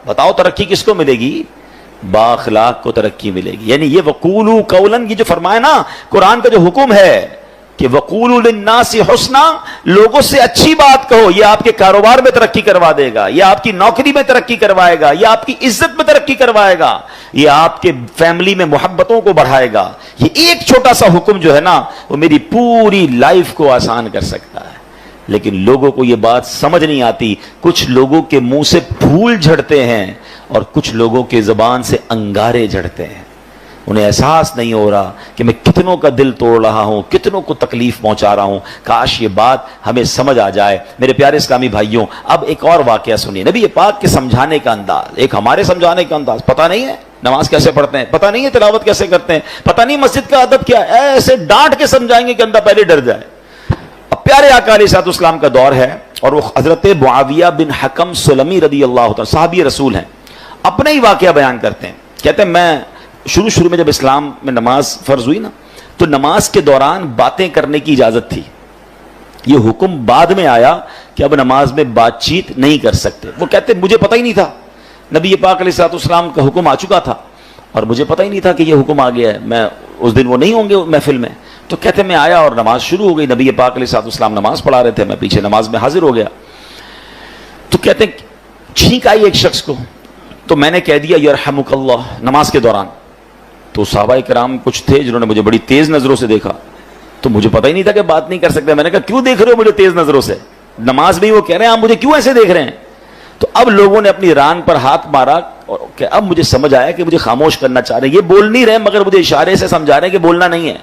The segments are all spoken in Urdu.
بتاؤ ترقی کس کو ملے گی؟ بااخلاق کو ترقی ملے گی. یعنی یہ وقولوا قولا، یہ جو فرمایا نا قرآن کا جو حکم ہے کہ وقولوا للناس حسنا، لوگوں سے اچھی بات کہو، یہ آپ کے کاروبار میں ترقی کروا دے گا، یہ آپ کی نوکری میں ترقی کروائے گا، یہ آپ کی عزت میں ترقی کروائے گا، یہ آپ کے فیملی میں محبتوں کو بڑھائے گا. یہ ایک چھوٹا سا حکم جو ہے نا وہ میری پوری لائف کو آسان کر سکتا ہے. لیکن لوگوں کو یہ بات سمجھ نہیں آتی. کچھ لوگوں کے منہ سے پھول جھڑتے ہیں اور کچھ لوگوں کے زبان سے انگارے جھڑتے ہیں. انہیں احساس نہیں ہو رہا کہ میں کتنوں کا دل توڑ رہا ہوں، کتنوں کو تکلیف پہنچا رہا ہوں. کاش یہ بات ہمیں سمجھ آ جائے. میرے پیارے اسلامی بھائیوں، اب ایک اور واقعہ سنیے. نبی پاک کے سمجھانے کا انداز، ایک ہمارے سمجھانے کا انداز. پتہ نہیں ہے نماز کیسے پڑھتے ہیں، پتہ نہیں ہے تلاوت کیسے کرتے ہیں، پتہ نہیں مسجد کا ادب کیا ہے، ایسے ڈانٹ کے سمجھائیں گے کہ بندہ پہلے ڈر جائے. اب پیارے آقا علیہ الصلوۃ والسلام کا دور ہے اور وہ حضرت معاویہ بن حکم سلمی رضی اللہ تعالی صحابی رسول ہیں. اپنے ہی واقعہ بیان کرتے ہیں. کہتے ہیں میں شروع میں جب اسلام میں نماز فرض ہوئی نا تو نماز کے دوران باتیں کرنے کی اجازت تھی. یہ حکم بعد میں آیا کہ اب نماز میں بات چیت نہیں کر سکتے. وہ کہتے ہیں مجھے پتہ ہی نہیں تھا، نبی پاک علیہ الصلوۃ والسلام کا حکم آ چکا تھا اور مجھے پتہ ہی نہیں تھا کہ یہ حکم آ گیا ہے. میں اس دن وہ نہیں ہوں گے محفل میں. تو کہتے ہیں میں آیا اور نماز شروع ہو گئی. نبی پاک علیہ الصلوۃ والسلام نماز پڑھا رہے تھے، میں پیچھے نماز میں حاضر ہو گیا. تو کہتے ہیں چھینک آئی ایک شخص کو، تو میں نے کہہ دیا یرحمک اللہ نماز کے دوران. تو صحابہ کرام کچھ تھے جنہوں نے مجھے بڑی تیز نظروں سے دیکھا. تو مجھے پتہ ہی نہیں تھا کہ بات نہیں کر سکتے. میں نے کہا کیوں دیکھ رہے ہو مجھے تیز نظروں سے؟ نماز میں ہی وہ کہہ رہے ہیں آپ مجھے کیوں ایسے دیکھ رہے ہیں؟ تو اب لوگوں نے اپنی ران پر ہاتھ مارا اور کہ اب مجھے سمجھ آیا کہ مجھے خاموش کرنا چاہ رہے ہیں. یہ بول نہیں رہے مگر مجھے اشارے سے سمجھا رہے ہیں کہ بولنا نہیں ہے.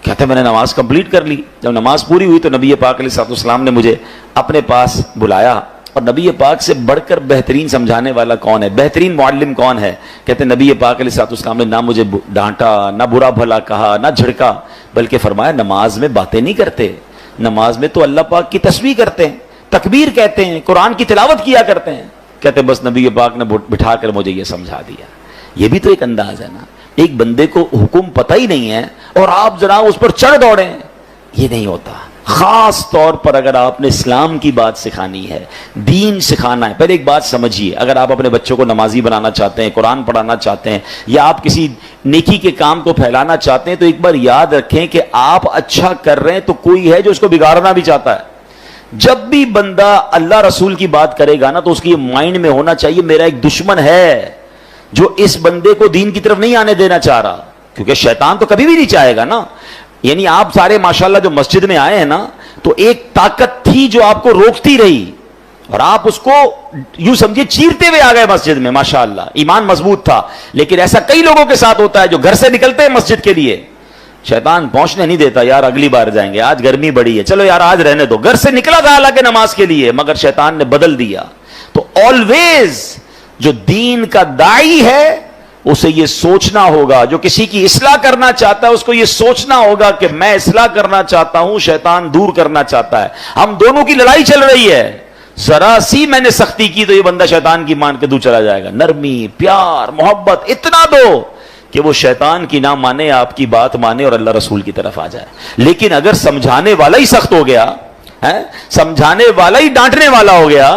کہتے ہیں میں نے نماز کمپلیٹ کر لی. جب نماز پوری ہوئی تو نبی پاک علیہ الصلوۃ والسلام نے مجھے اپنے پاس بلایا. اور نبی پاک سے بڑھ کر بہترین سمجھانے والا کون ہے، بہترین معلم کون ہے؟ کہتے ہیں نبی پاک علیہ الصلوۃ والسلام نے نہ مجھے ڈانٹا، نہ برا بھلا کہا، نہ جھڑکا، بلکہ فرمایا نماز میں باتیں نہیں کرتے، نماز میں تو اللہ پاک کی تسبیح کرتے ہیں، تکبیر کہتے ہیں، قرآن کی تلاوت کیا کرتے ہیں. کہتے ہیں بس نبی پاک نے بٹھا کر مجھے یہ سمجھا دیا. یہ بھی تو ایک انداز ہے نا. ایک بندے کو حکم پتہ ہی نہیں ہے اور آپ ذرا اس پر چڑھ دوڑیں، یہ نہیں ہوتا. خاص طور پر اگر آپ نے اسلام کی بات سکھانی ہے، دین سکھانا ہے. پہلے ایک بات سمجھیے، اگر آپ اپنے بچوں کو نمازی بنانا چاہتے ہیں، قرآن پڑھانا چاہتے ہیں، یا آپ کسی نیکی کے کام کو پھیلانا چاہتے ہیں، تو ایک بار یاد رکھیں کہ آپ اچھا کر رہے ہیں تو کوئی ہے جو اس کو بگاڑنا بھی چاہتا ہے. جب بھی بندہ اللہ رسول کی بات کرے گا نا تو اس کی مائنڈ میں ہونا چاہیے میرا ایک دشمن ہے جو اس بندے کو دین کی طرف نہیں آنے دینا چاہ رہا. کیونکہ شیطان تو کبھی بھی نہیں چاہے گا نا. یعنی آپ سارے ماشاءاللہ جو مسجد میں آئے ہیں نا تو ایک طاقت تھی جو آپ کو روکتی رہی اور آپ اس کو یوں سمجھے چیرتے ہوئے آ گئے مسجد میں. ماشاءاللہ ایمان مضبوط تھا. لیکن ایسا کئی لوگوں کے ساتھ ہوتا ہے جو گھر سے نکلتے ہیں مسجد کے لیے، شیطان پہنچنے نہیں دیتا. یار اگلی بار جائیں گے، آج گرمی بڑی ہے، چلو یار آج رہنے دو. گھر سے نکلا تھا حالانکہ نماز کے لیے، مگر شیطان نے بدل دیا. تو آلویز جو دین کا داعی ہے اسے یہ سوچنا ہوگا، جو کسی کی اصلاح کرنا چاہتا ہے اس کو یہ سوچنا ہوگا کہ میں اصلاح کرنا چاہتا ہوں، شیطان دور کرنا چاہتا ہے. ہم دونوں کی لڑائی چل رہی ہے. ذرا سی میں نے سختی کی تو یہ بندہ شیطان کی مان کے دور چلا جائے گا. نرمی، پیار، محبت اتنا دو کہ وہ شیطان کی نہ مانے، آپ کی بات مانے اور اللہ رسول کی طرف آ جائے. لیکن اگر سمجھانے والا ہی سخت ہو گیا، سمجھانے والا ہی ڈانٹنے والا ہو گیا،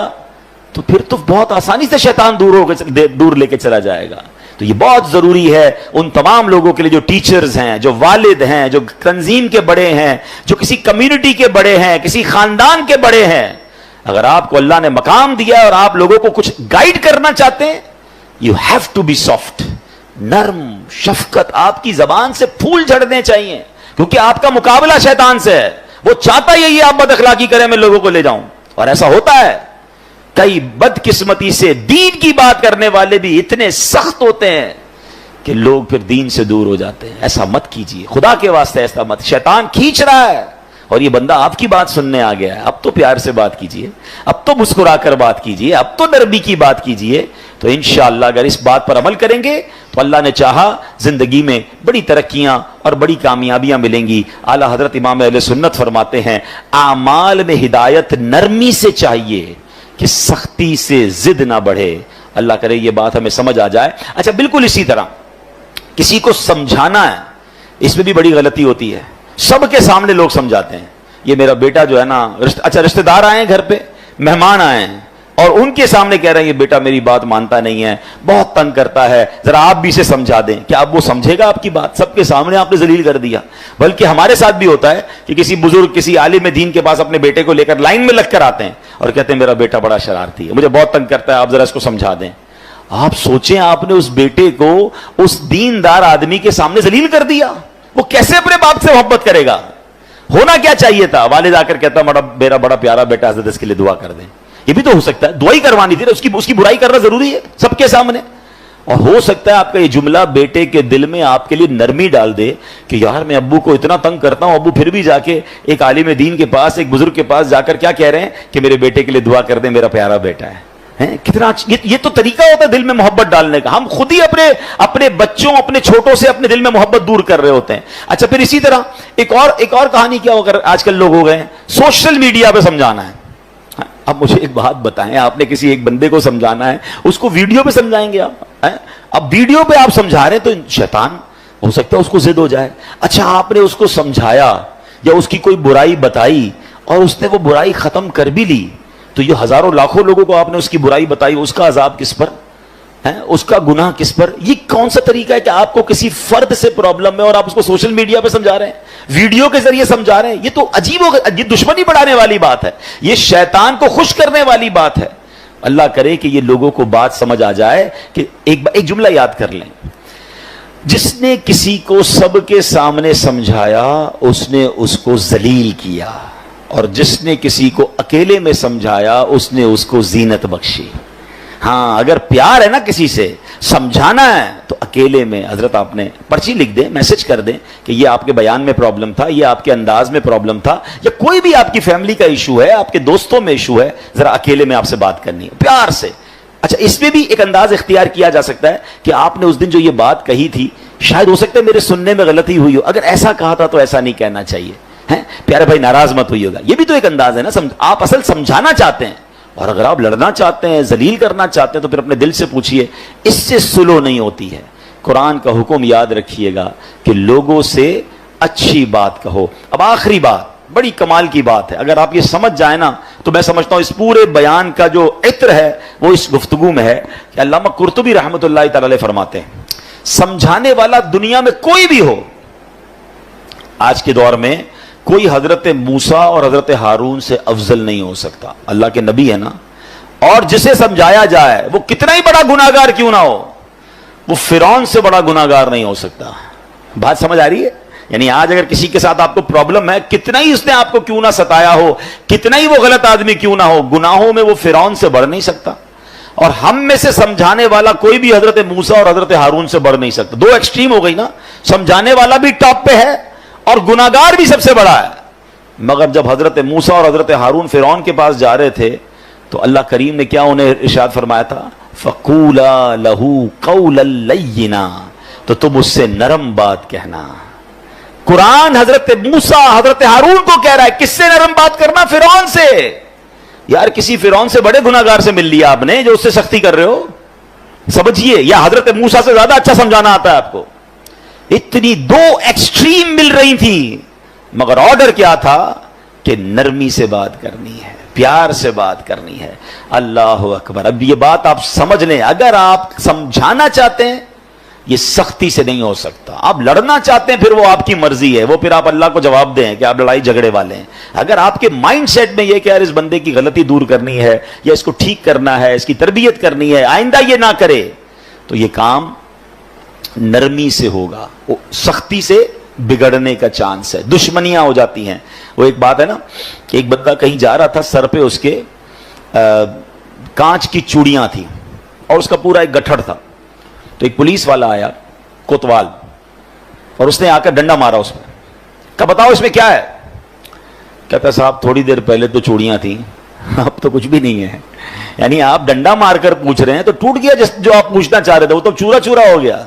تو پھر تو بہت آسانی سے شیطان دور لے کے چلا جائے گا. تو یہ بہت ضروری ہے ان تمام لوگوں کے لیے جو ٹیچرز ہیں، جو والد ہیں، جو تنظیم کے بڑے ہیں، جو کسی کمیونٹی کے بڑے ہیں، کسی خاندان کے بڑے ہیں. اگر آپ کو اللہ نے مقام دیا ہے اور آپ لوگوں کو کچھ گائیڈ کرنا چاہتے ہیں، you have to be soft. نرم، شفقت، آپ کی زبان سے پھول جھڑنے چاہیے کیونکہ آپ کا مقابلہ شیطان سے ہے. وہ چاہتا یہی ہے آپ بد اخلاقی کریں، میں لوگوں کو لے جاؤں. اور ایسا ہوتا ہے. کئی بدقسمتی سے دین کی بات کرنے والے بھی اتنے سخت ہوتے ہیں کہ لوگ پھر دین سے دور ہو جاتے ہیں. ایسا مت کیجیے، خدا کے واسطے ایسا مت. شیطان کھینچ رہا ہے اور یہ بندہ آپ کی بات سننے آ گیا ہے. اب تو پیار سے بات کیجیے، اب تو مسکرا کر بات کیجیے، اب تو نرمی کی بات کیجیے. تو انشاءاللہ اگر اس بات پر عمل کریں گے تو اللہ نے چاہا زندگی میں بڑی ترقیاں اور بڑی کامیابیاں ملیں گی. اعلیٰ حضرت امام اہل سنت فرماتے ہیں اعمال میں ہدایت نرمی سے چاہیے کہ سختی سے ضد نہ بڑھے. اللہ کرے یہ بات ہمیں سمجھ آ جائے. اچھا بالکل اسی طرح کسی کو سمجھانا ہے، اس میں بھی بڑی غلطی ہوتی ہے. سب کے سامنے لوگ سمجھاتے ہیں. یہ میرا بیٹا جو ہے نا، اچھا رشتہ دار آئے ہیں گھر پہ، مہمان آئے ہیں اور ان کے سامنے کہہ رہے ہیں یہ بیٹا میری بات مانتا نہیں ہے, بہت تنگ کرتا ہے, ذرا آپ بھی اسے سمجھا دیں. کیا اب وہ سمجھے گا آپ کی بات؟ سب کے سامنے آپ نے ذلیل کر دیا. بلکہ ہمارے ساتھ بھی ہوتا ہے کہ کسی بزرگ, کسی عالم دین کے پاس اپنے بیٹے کو لے کر لائن میں لگ کر آتے ہیں اور کہتے ہیں میرا بیٹا بڑا شرارتی ہے, مجھے بہت تنگ کرتا ہے, آپ ذرا اس کو سمجھا دیں. آپ سوچیں آپ نے اس بیٹے کو اس دیندار آدمی کے سامنے ذلیل کر دیا, وہ کیسے اپنے باپ سے محبت کرے گا؟ ہونا کیا چاہیے تھا, والد آ کر کہتا میرا بڑا پیارا بیٹا, حضرت اس کے لیے دعا کر دیں. یہ بھی تو ہو سکتا ہے, دعا ہی کروانی تھی, اس کی برائی کرنا ضروری ہے سب کے سامنے. اور ہو سکتا ہے آپ کا یہ جملہ بیٹے کے دل میں آپ کے لیے نرمی ڈال دے کہ یار میں ابو کو اتنا تنگ کرتا ہوں, ابو پھر بھی جا کے ایک عالم دین کے پاس, ایک بزرگ کے پاس جا کر کیا کہہ رہے ہیں کہ میرے بیٹے کے لیے دعا کر دیں, میرا پیارا بیٹا ہے. کتنا یہ تو طریقہ ہوتا ہے دل میں محبت ڈالنے کا. ہم خود ہی اپنے بچوں, اپنے چھوٹوں سے اپنے دل میں محبت دور کر رہے ہوتے ہیں. اچھا پھر اسی طرح ایک اور کہانی کیا ہو کر آج کل لوگ ہو گئے ہیں, سوشل میڈیا پہ سمجھانا ہے. اب مجھے ایک بات بتائیں, آپ نے کسی ایک بندے کو سمجھانا ہے, اس کو ویڈیو پہ سمجھائیں گے آپ؟ اب ویڈیو پہ آپ سمجھا رہے ہیں تو شیطان ہو سکتا ہے اس کو ضد ہو جائے. اچھا آپ نے اس کو سمجھایا یا اس کی کوئی برائی بتائی اور اس نے وہ برائی ختم کر بھی لی, تو یہ ہزاروں لاکھوں لوگوں کو آپ نے اس کی برائی بتائی, اس کا عذاب کس پر ہے, اس کا گناہ کس پر؟ یہ کون سا طریقہ ہے کہ آپ کو کسی فرد سے پرابلم ہے اور آپ اس کو سوشل میڈیا پہ سمجھا رہے ہیں, ویڈیو کے ذریعے سمجھا رہے ہیں؟ یہ تو عجیب ہوگا, یہ دشمنی بڑھانے والی بات ہے, یہ شیطان کو خوش کرنے والی بات ہے. اللہ کرے کہ یہ لوگوں کو بات سمجھ آ جائے کہ ایک جملہ یاد کر لیں, جس نے کسی کو سب کے سامنے سمجھایا اس نے اس کو ذلیل کیا, اور جس نے کسی کو اکیلے میں سمجھایا اس نے اس کو زینت بخشی. ہاں اگر پیار ہے نا کسی سے, سمجھانا ہے تو اکیلے میں, حضرت آپ نے پرچی لکھ دیں, میسج کر دیں کہ یہ آپ کے بیان میں پرابلم تھا, یہ آپ کے انداز میں پرابلم تھا, یا کوئی بھی آپ کی فیملی کا ایشو ہے, آپ کے دوستوں میں ایشو ہے, ذرا اکیلے میں آپ سے بات کرنی ہے پیار سے. اچھا اس میں بھی ایک انداز اختیار کیا جا سکتا ہے کہ آپ نے اس دن جو یہ بات کہی تھی, شاید ہو سکتا ہے میرے سننے میں غلطی ہوئی ہو, اگر ایسا کہا تھا تو ایسا نہیں کہنا چاہیے, پیارے بھائی ناراض مت ہوئیے گا. یہ بھی تو ایک انداز ہے نا, آپ اصل سمجھانا چاہتے ہیں, اور اگر آپ لڑنا چاہتے ہیں, ذلیل کرنا چاہتے ہیں, تو پھر اپنے دل سے پوچھئے, اس سے سلو نہیں ہوتی ہے. قرآن کا حکم یاد رکھیے گا کہ لوگوں سے اچھی بات کہو. اب آخری بات بڑی کمال کی بات ہے, اگر آپ یہ سمجھ جائیں نا تو میں سمجھتا ہوں اس پورے بیان کا جو عطر ہے وہ اس گفتگو میں ہے. کہ علامہ قرطبی رحمۃ اللہ تعالی علیہ فرماتے ہیں, سمجھانے والا دنیا میں کوئی بھی ہو, آج کے دور میں کوئی حضرت موسیٰ اور حضرت ہارون سے افضل نہیں ہو سکتا. اللہ کے نبی ہے نا, اور جسے سمجھایا جائے وہ کتنا ہی بڑا گناہگار کیوں نہ ہو, وہ فرعون سے بڑا گناہگار نہیں ہو سکتا. بات سمجھ آ رہی ہے؟ یعنی آج اگر کسی کے ساتھ آپ کو پرابلم ہے, کتنا ہی اس نے آپ کو کیوں نہ ستایا ہو, کتنا ہی وہ غلط آدمی کیوں نہ ہو, گناہوں میں وہ فرعون سے بڑھ نہیں سکتا. اور ہم میں سے سمجھانے والا کوئی بھی حضرت موسیٰ اور حضرت ہارون سے بڑھ نہیں سکتا. دو ایکسٹریم ہو گئی نا, سمجھانے والا بھی ٹاپ پہ ہے اور گناہگار بھی سب سے بڑا ہے. مگر جب حضرت موسیٰ اور حضرت ہارون فرعون کے پاس جا رہے تھے تو اللہ کریم نے کیا انہیں ارشاد فرمایا تھا, فَقُولَا لَهُ قَوْلًا لَيِّنًا, تو تم اس سے نرم بات کہنا. قرآن حضرت موسیٰ حضرت ہارون کو کہہ رہا ہے, کس سے نرم بات کرنا؟ فرعون سے. یار کسی فرعون سے بڑے گناہگار سے مل لیا آپ نے جو اس سے سختی کر رہے ہو, سمجھیے. یا حضرت موسیٰ سے زیادہ اچھا سمجھانا آتا ہے آپ کو. اتنی دو ایکسٹریم مل رہی تھی, مگر آرڈر کیا تھا کہ نرمی سے بات کرنی ہے, پیار سے بات کرنی ہے. اللہ اکبر. اب یہ بات آپ سمجھ لیں, اگر آپ سمجھانا چاہتے ہیں یہ سختی سے نہیں ہو سکتا. آپ لڑنا چاہتے ہیں پھر وہ آپ کی مرضی ہے, وہ پھر آپ اللہ کو جواب دیں کہ آپ لڑائی جھگڑے والے ہیں. اگر آپ کے مائنڈ سیٹ میں یہ کہ یار اس بندے کی غلطی دور کرنی ہے, یا اس کو ٹھیک کرنا ہے, اس کی تربیت کرنی ہے, آئندہ یہ نہ کرے, تو یہ کام نرمی سے ہوگا. سختی سے بگڑنے کا چانس ہے, دشمنیاں ہو جاتی ہیں. وہ ایک بات ہے نا کہ ایک بندہ کہیں جا رہا تھا, سر پہ اس کے کانچ کی چوڑیاں تھیں اور اس کا پورا ایک گٹھڑ تھا. تو ایک پولیس والا آیا, کوتوال, اور اس نے آ کر ڈنڈا مارا اس میں. کہا بتاؤ اس میں کیا ہے؟ کہتا صاحب تھوڑی دیر پہلے تو چوڑیاں تھیں, اب تو کچھ بھی نہیں ہے. یعنی آپ ڈنڈا مار کر پوچھ رہے ہیں تو ٹوٹ گیا جو آپ پوچھنا چاہ رہے تھے, وہ تو چورا چورا ہو گیا.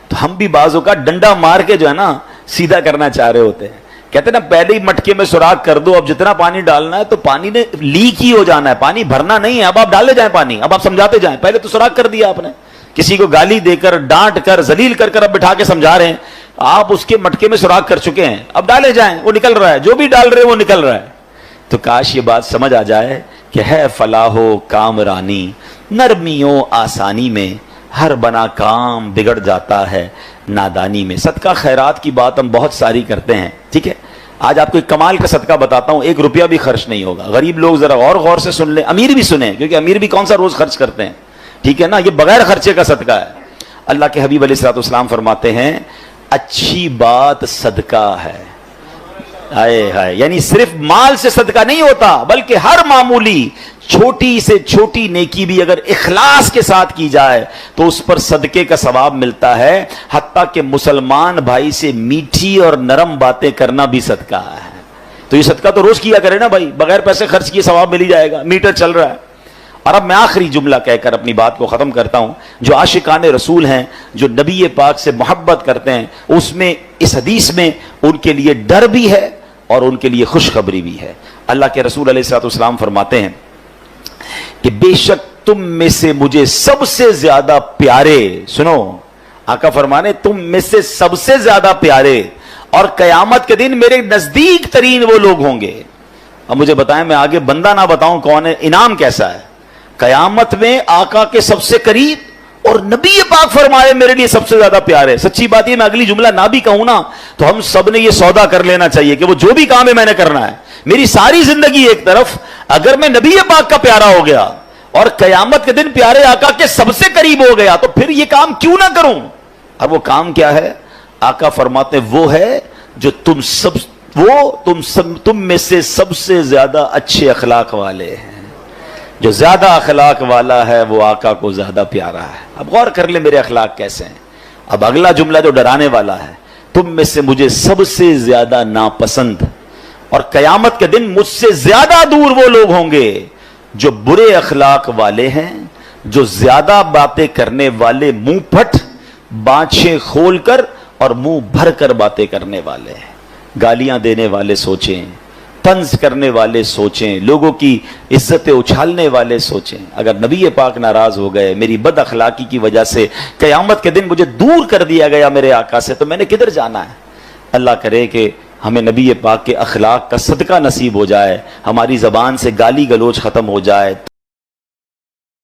تو ہم بھی بعضوں کا ڈنڈا مار کے جو ہے نا سیدھا کرنا چاہ رہے ہوتے ہیں. کہتے ہیں نا پہلے ہی مٹکے میں سوراخ کر دو, اب جتنا پانی ڈالنا ہے تو پانی نے لیک ہی ہو جانا ہے, پانی بھرنا نہیں ہے. اب آپ ڈالے جائیں پانی, اب آپ سمجھاتے جائیں. پہلے تو سوراخ کر دیا آپ نے, کسی کو گالی دے کر, ڈانٹ کر, ذلیل کر کر اب بٹھا کے سمجھا رہے ہیں. آپ اس کے مٹکے میں سوراخ کر چکے ہیں, اب ڈالے جائیں, وہ نکل رہا ہے, جو بھی ڈال رہے ہیں وہ نکل رہا ہے. تو کاش یہ بات سمجھ آ جائے کہ ہے فلاح و کامرانی نرمیوں آسانی میں، ہر بنا کام بگڑ جاتا ہے نادانی میں۔ صدقہ خیرات کی بات ہم بہت ساری کرتے ہیں، ٹھیک ہے، آج آپ کو ایک کمال کا صدقہ بتاتا ہوں، 1 روپیہ بھی خرچ نہیں ہوگا۔ غریب لوگ ذرا غور سے سن لیں، امیر بھی سنیں، کیونکہ امیر بھی کون سا روز خرچ کرتے ہیں، ٹھیک ہے نا، یہ بغیر خرچے کا صدقہ ہے۔ اللہ کے حبیب علیہ الصلوۃ والسلام فرماتے ہیں اچھی بات صدقہ ہے، ہائے ہائے، یعنی صرف مال سے صدقہ نہیں ہوتا، بلکہ ہر معمولی چھوٹی سے چھوٹی نیکی بھی اگر اخلاص کے ساتھ کی جائے تو اس پر صدقے کا ثواب ملتا ہے، حتیٰ کہ مسلمان بھائی سے میٹھی اور نرم باتیں کرنا بھی صدقہ ہے۔ تو یہ صدقہ تو روز کیا کرے نا بھائی، بغیر پیسے خرچ کیے ثواب مل ہی جائے گا، میٹر چل رہا ہے۔ اور اب میں آخری جملہ کہہ کر اپنی بات کو ختم کرتا ہوں۔ جو عاشقان رسول ہیں، جو نبی پاک سے محبت کرتے ہیں، اس میں اس حدیث میں ان کے لیے ڈر بھی ہے اور ان کے لیے خوشخبری بھی ہے۔ اللہ کے رسول علیہ الصلوۃ والسلام فرماتے ہیں کہ بے شک تم میں سے مجھے سب سے زیادہ پیارے، سنو آقا فرمانے تم میں سے سب سے زیادہ پیارے اور قیامت کے دن میرے نزدیک ترین وہ لوگ ہوں گے۔ اب مجھے بتائیں، میں آگے بندہ نہ بتاؤں کون ہے، انعام کیسا ہے؟ قیامت میں آقا کے سب سے قریب اور نبی پاک فرمائے میرے لیے سب سے زیادہ پیارے۔ سچی بات یہ میں اگلی جملہ نہ بھی کہوں نا تو ہم سب نے یہ سودا کر لینا چاہیے کہ وہ جو بھی کام ہے میں نے کرنا ہے، میری ساری زندگی ایک طرف، اگر میں نبی پاک کا پیارا ہو گیا اور قیامت کے دن پیارے آقا کے سب سے قریب ہو گیا تو پھر یہ کام کیوں نہ کروں؟ اب وہ کام کیا ہے؟ آقا فرماتے وہ ہے جو تم میں سے سب سے زیادہ اچھے اخلاق والے ہیں۔ جو زیادہ اخلاق والا ہے وہ آقا کو زیادہ پیارا ہے۔ اب غور کر لیں میرے اخلاق کیسے ہیں۔ اب اگلا جملہ جو ڈرانے والا ہے، تم میں سے مجھے سب سے زیادہ ناپسند اور قیامت کے دن مجھ سے زیادہ دور وہ لوگ ہوں گے جو برے اخلاق والے ہیں، جو زیادہ باتیں کرنے والے، منہ پھٹ، بانچیں کھول کر اور منہ بھر کر باتیں کرنے والے ہیں، گالیاں دینے والے سوچیں، طنز کرنے والے سوچیں، لوگوں کی عزتیں اچھالنے والے سوچیں۔ اگر نبی پاک ناراض ہو گئے، میری بد اخلاقی کی وجہ سے قیامت کے دن مجھے دور کر دیا گیا میرے آقا سے، تو میں نے کدھر جانا ہے؟ اللہ کرے کہ ہمیں نبی پاک کے اخلاق کا صدقہ نصیب ہو جائے، ہماری زبان سے گالی گلوچ ختم ہو جائے،